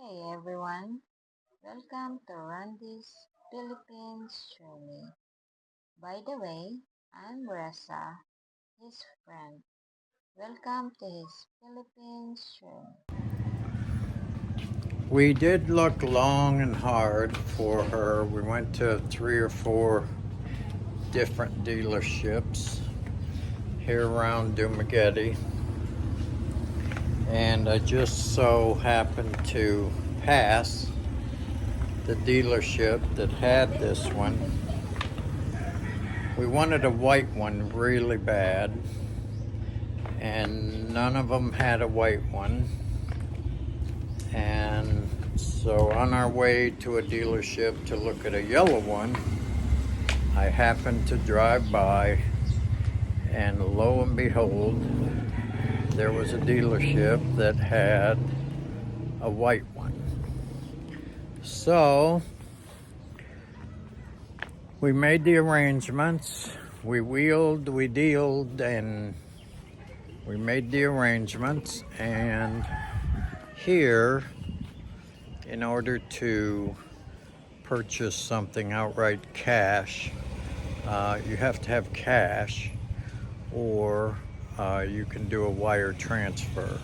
Hey everyone, welcome to Randy's Philippines Journey. By the way, I'm Ressa, his friend. Welcome to his Philippines Journey. We did look long and hard for her. We went to 3 or 4 different dealerships here around Dumaguete, and I just so happened to pass the dealership that had this one. We wanted a white one really bad, and none of them had a white one. And so on our way to a dealership to look at a yellow one, I happened to drive by, and lo and behold, there was a dealership that had a white one. So we made the arrangements. We wheeled, we dealed, and we made the arrangements. And here, in order to purchase something outright cash, you have to have cash, or you can do a wire transfer.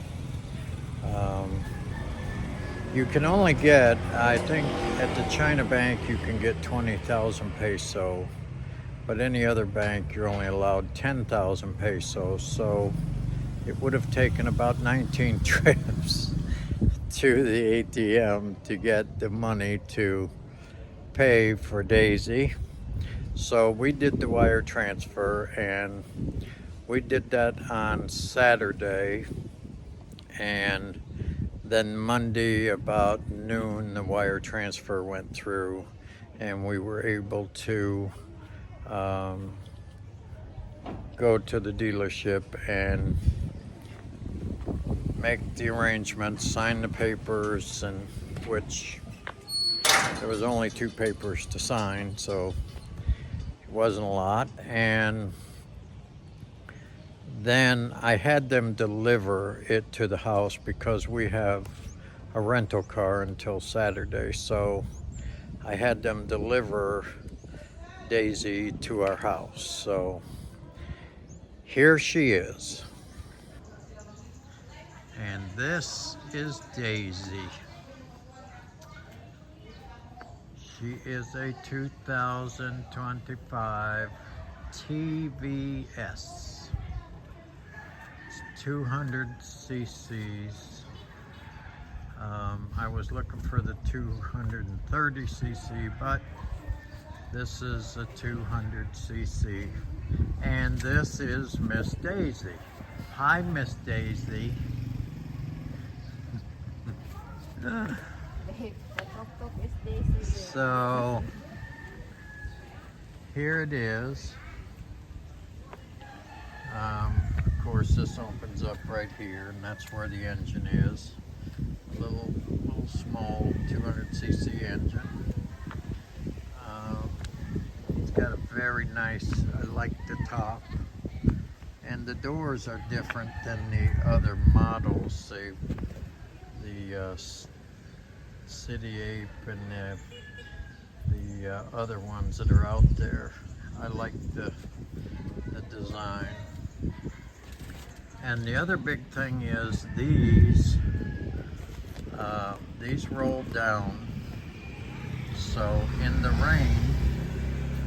You can only get, I think at the China Bank you can get 20,000 peso, but any other bank you're only allowed 10,000 pesos. So it would have taken about 19 trips to the ATM to get the money to pay for Daisy. So we did the wire transfer, and we did that on Saturday, and then Monday about noon the wire transfer went through, and we were able to go to the dealership and make the arrangements, sign the papers, and which there was only 2 papers to sign, so it wasn't a lot. And then I had them deliver it to the house because we have a rental car until Saturday. So I had them deliver Daisy to our house. So here she is. And this is Daisy. She is a 2025 TVS. It's 200 cc's. I was looking for the 230 cc, but this is a 200 cc. And this is Miss Daisy. Hi, Miss Daisy. So here it is. Of course, this opens up right here, and that's where the engine is. A little small 200cc engine. It's got a very nice, I like the top. And the doors are different than the other models, say the City Ape and the other ones that are out there. I like the design. And the other big thing is these roll down. So in the rain,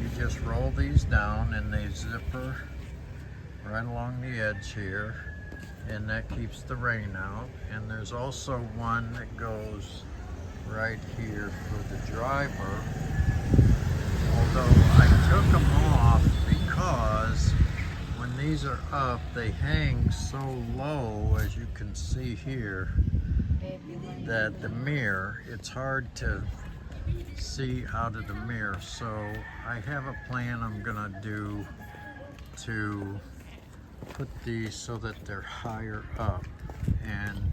you just roll these down and they zipper right along the edge here, and that keeps the rain out. And there's also one that goes right here for the driver, although I took them off because when these are up, they hang so low, as you can see here, that the mirror, it's hard to see out of the mirror. So I have a plan I'm gonna do to put these so that they're higher up and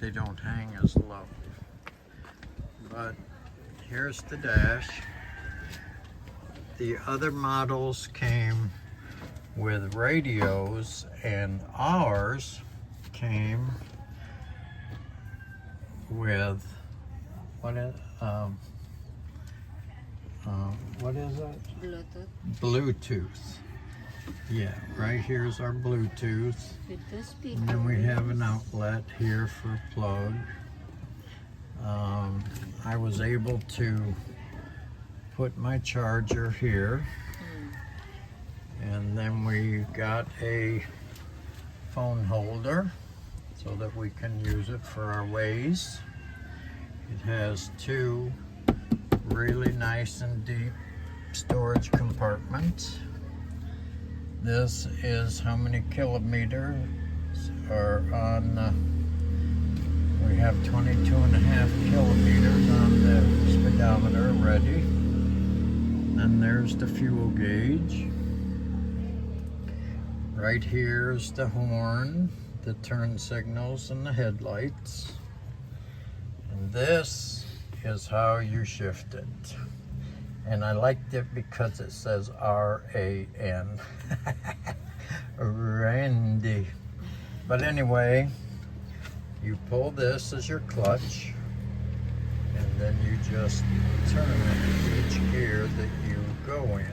they don't hang as low. But here's the dash. The other models came with radios, and ours came with what is, what is it? Bluetooth. Bluetooth. Yeah, right here's our Bluetooth. With two speakers. And then we have an outlet here for plug. I was able to put my charger here. And then we got a phone holder so that we can use it for our Waze. It has two really nice and deep storage compartments. This is how many kilometers are on, we have 22.5 kilometers on the speedometer ready. And there's the fuel gauge. Right here's the horn, the turn signals, and the headlights. And this is how you shift it. And I liked it because it says R-A-N. Randy. But anyway, you pull this as your clutch, and then you just turn it each gear that you go in.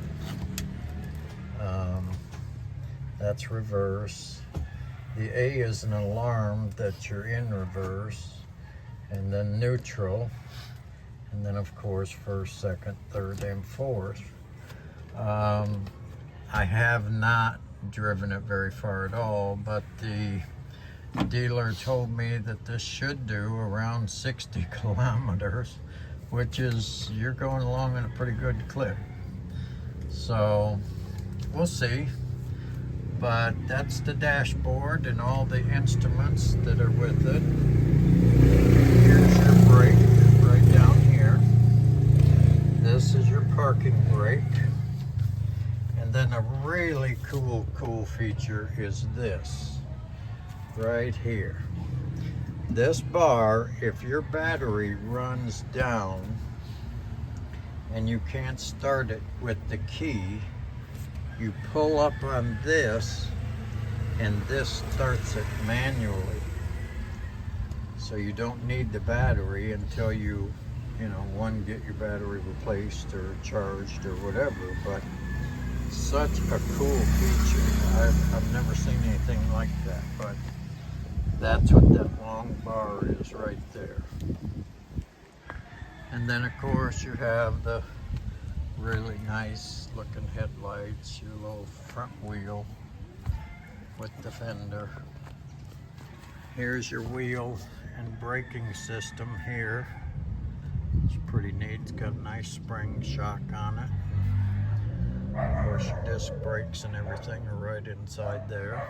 That's reverse. The A is an alarm that you're in reverse, and then neutral, and then of course first, second, third, and fourth. I have not driven it very far at all, but the dealer told me that this should do around 60 kilometers, which is, you're going along in a pretty good clip. So we'll see. But that's the dashboard and all the instruments that are with it. Here's your brake right down here. This is your parking brake. And then a really cool feature is this right here. This bar, if your battery runs down and you can't start it with the key, you pull up on this and this starts it manually. So you don't need the battery until you one, get your battery replaced or charged or whatever. But such a cool feature. I've never seen anything like that, but that's what that long bar is right there. And then of course you have the really nice looking headlights, your little front wheel with the fender. Here's your wheel and braking system here. It's pretty neat. It's got a nice spring shock on it. Of course your disc brakes and everything are right inside there.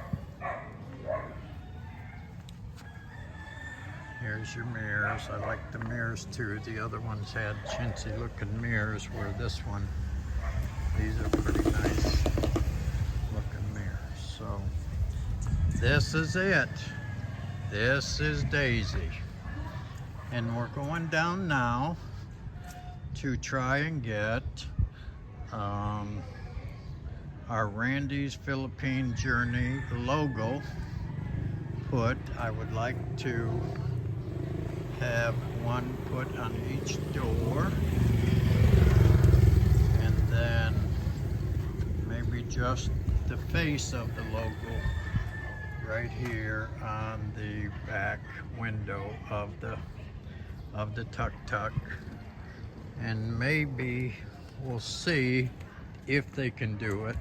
Here's your mirrors. I like the mirrors too. The other ones had chintzy looking mirrors, where this one, these are pretty nice looking mirrors. So this is it. This is Daisy. And we're going down now to try and get our Randy's Philippine Journey logo put. I would like to have one put on each door, and then maybe just the face of the logo right here on the back window of the tuk-tuk. And maybe we'll see if they can do it,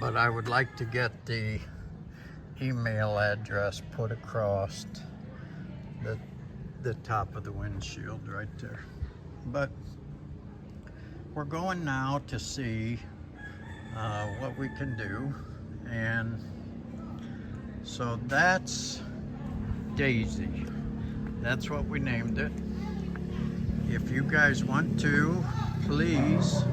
but I would like to get the email address put across the top of the windshield right there. But we're going now to see what we can do. And so that's Daisy. That's what we named it. If you guys want to, please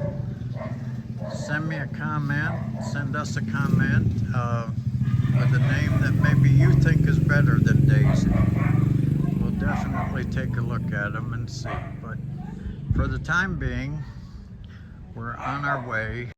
send me a comment, send us a comment with a name that maybe you think is better than Daisy. We'll definitely take a look at them and see. But for the time being, we're on our way.